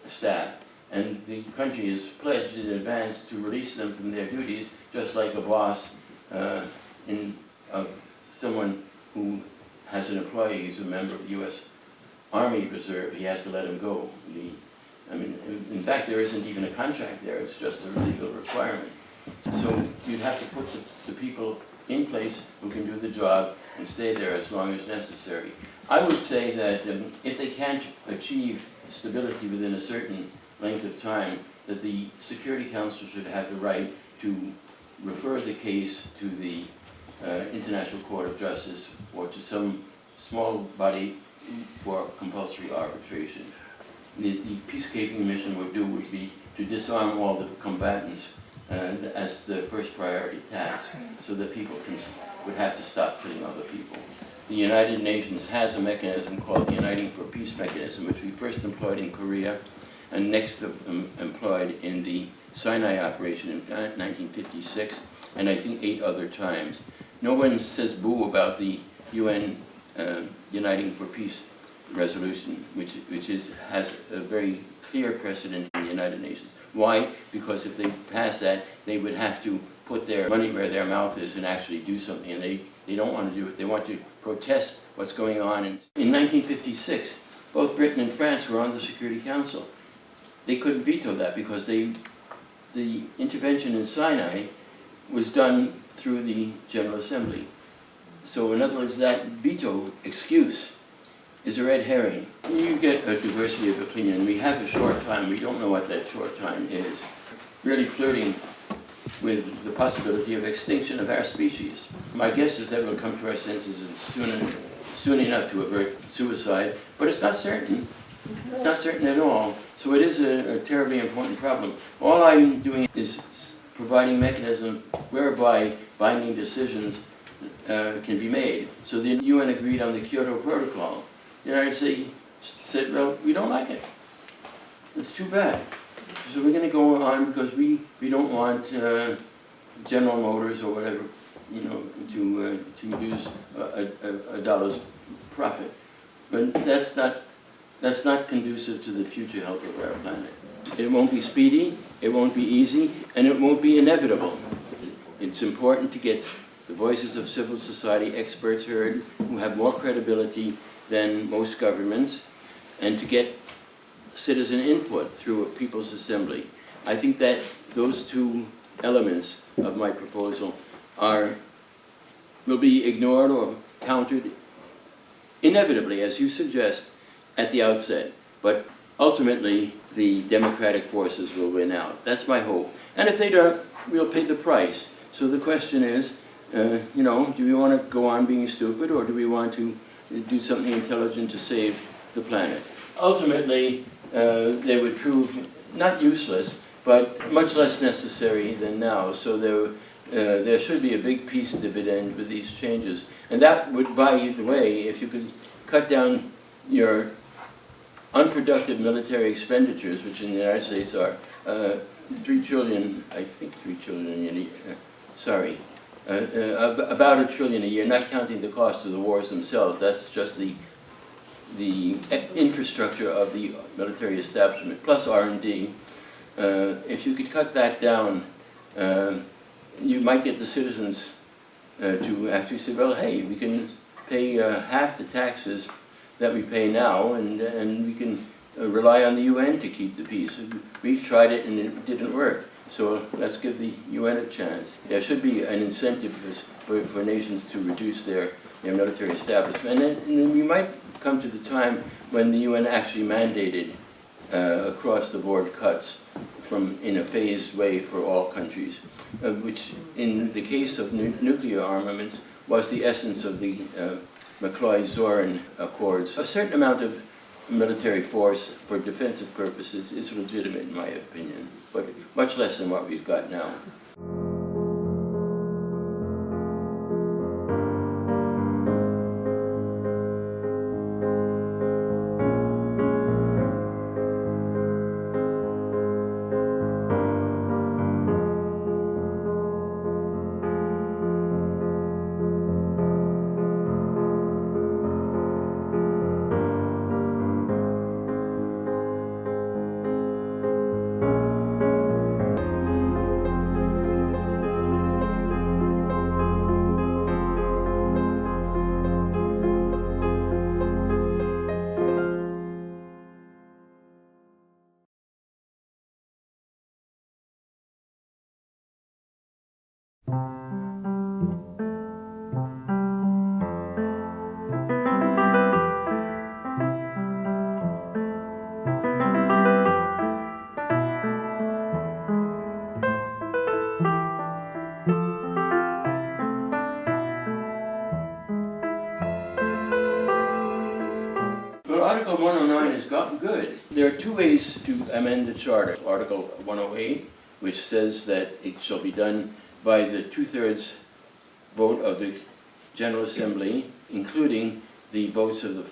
staff, and the country is pledged in advance to release them from their duties, just like a boss of someone who has an employee who's a member of the U.S. Army Reserve. He has to let him go. In fact, there isn't even a contract there. It's just a legal requirement. So you'd have to put the people in place who can do the job and stay there as long as necessary. I would say that if they can't achieve stability within a certain length of time, that the Security Council should have the right to refer the case to the International Court of Justice or to some small body for compulsory arbitration. The peacekeeping mission would be to disarm all the combatants as the first priority task, so that people would have to stop killing other people. The United Nations has a mechanism called the Uniting for Peace mechanism, which we first employed in Korea and next employed in the Sinai operation in 1956, and I think 8 other times. No one says boo about the UN Uniting for Peace resolution, which has a very clear precedent in the United Nations. Why? Because if they pass that, they would have to put their money where their mouth is and actually do something, and they don't want to do it. They want to protest what's going on. In 1956, both Britain and France were on the Security Council. They couldn't veto that because the intervention in Sinai was done through the General Assembly. So in other words, that veto excuse is a red herring. You get a diversity of opinion. We have a short time. We don't know what that short time is. Really flirting with the possibility of extinction of our species. My guess is that we'll come to our senses soon enough to avert suicide, but it's not certain. It's not certain at all. So it is a terribly important problem. All I'm doing is providing a mechanism whereby binding decisions can be made. So the UN agreed on the Kyoto Protocol. The United States said, well, we don't like it. It's too bad. So we're going to go on because we don't want General Motors or whatever, you know, to use a dollar's profit. But that's not conducive to the future health of our planet. It won't be speedy, it won't be easy, and it won't be inevitable. It's important to get the voices of civil society experts heard who have more credibility than most governments, and to get citizen input through a people's assembly. I think that those two elements of my proposal will be ignored or countered inevitably, as you suggest, at the outset. But ultimately, the democratic forces will win out. That's my hope. And if they don't, we'll pay the price. So the question is, you know, do we want to go on being stupid, or do we want to do something intelligent to save the planet? Ultimately, they would prove not useless, but much less necessary than now. So there should be a big peace dividend with these changes. And that would, by the way, if you could cut down your unproductive military expenditures, which in the United States are 3 trillion, I think 3 trillion a year, sorry, about $1 trillion a year, not counting the cost of the wars themselves. That's just the infrastructure of the military establishment, plus R&D. If you could cut that down, you might get the citizens to actually say, well, hey, we can pay half the taxes that we pay now, and we can rely on the UN to keep the peace. We've tried it and it didn't work, so let's give the UN a chance. There should be an incentive for nations to reduce their military establishment, and then we might come to the time when the UN actually mandated across-the-board cuts in a phased way for all countries, which in the case of nuclear armaments was the essence of the McCloy-Zorin Accords. A certain amount of military force for defensive purposes is legitimate in my opinion, but much less than what we've got now. Article 109 has gotten good. There are 2 ways to amend the Charter. Article 108, which says that it shall be done by the 2/3 vote of the General Assembly, including the votes of the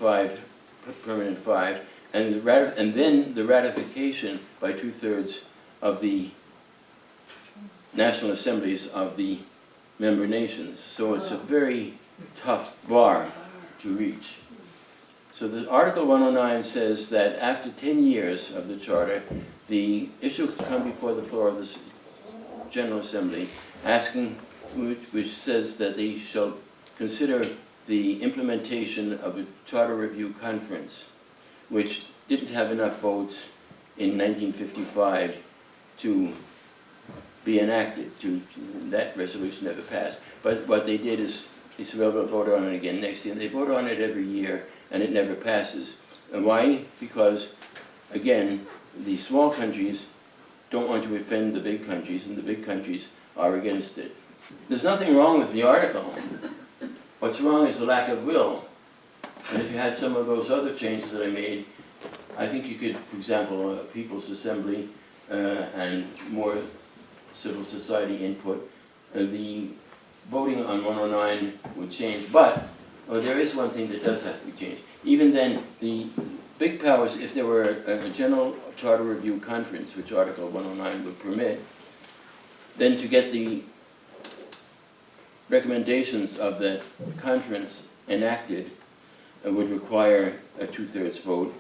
permanent 5, and then the ratification by 2/3 of the National Assemblies of the member nations. So it's a very tough bar to reach. So the Article 109 says that after 10 years of the Charter, the issue can come before the floor of the General Assembly, which says that they shall consider the implementation of a Charter Review Conference, which didn't have enough votes in 1955 to be enacted. That resolution never passed. But what they did is they said, well, we'll vote on it again next year. And they vote on it every year, and it never passes. And why? Because, again, the small countries don't want to offend the big countries, and the big countries are against it. There's nothing wrong with the article. What's wrong is the lack of will. And if you had some of those other changes that I made, I think you could, for example, a People's Assembly and more civil society input, the voting on 109 would change. But there is one thing that does have to be changed. Even then, the big powers, if there were a general charter review conference, which Article 109 would permit, then to get the recommendations of that conference enacted would require a 2/3 vote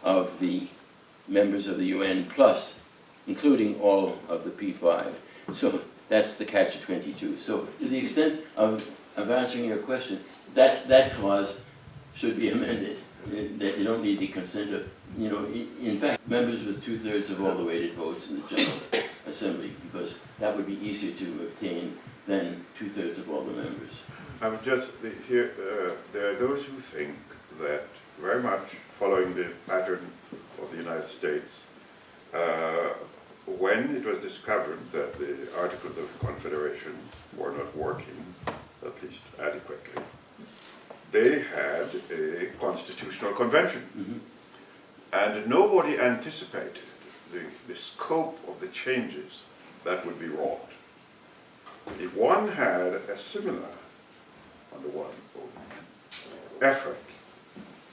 of the members of the UN plus, including all of the P5. So that's the catch-22. So to the extent of answering your question, that clause should be amended. That you don't need the consent of, in fact, members with 2/3 of all the weighted votes in the General Assembly, because that would be easier to obtain than 2/3 of all the members. I was just here, there are those who think that, very much following the pattern of the United States, when it was discovered that the Articles of Confederation were not working, at least adequately, they had a constitutional convention. Mm-hmm. And nobody anticipated the scope of the changes that would be wrought. If one had a similar, under one effort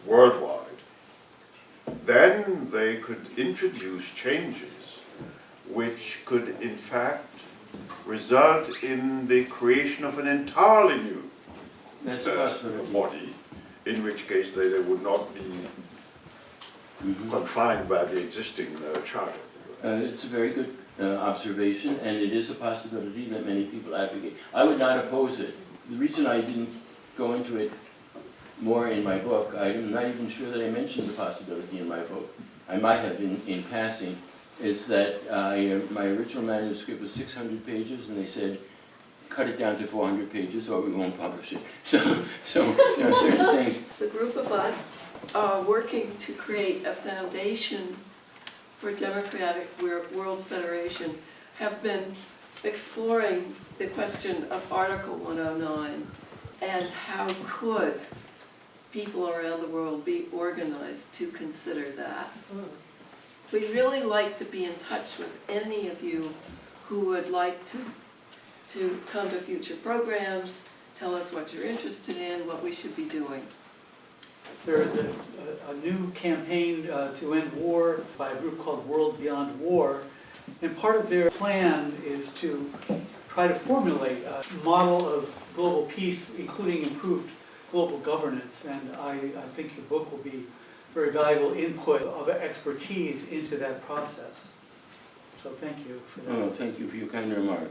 worldwide, then they could introduce changes which could in fact result in the creation of an entirely new That's a possibility. body, in which case they would not be confined by the existing charter. It's a very good observation, and it is a possibility that many people advocate. I would not oppose it. The reason I didn't go into it more in my book, I'm not even sure that I mentioned the possibility in my book. I might have been in passing, is that my original manuscript was 600 pages, and they said, cut it down to 400 pages or we won't publish it. So certain things. The group of us are working to create a foundation for Democratic World Federation have been exploring the question of Article 109 and how could people around the world be organized to consider that. We'd really like to be in touch with any of you who would like to come to future programs, tell us what you're interested in, what we should be doing. There is a new campaign to end war by a group called World Beyond War, and part of their plan is to try to formulate a model of global peace, including improved global governance, and I think your book will be very valuable input of expertise into that process. So thank you for that. Oh, thank you for your kind remark.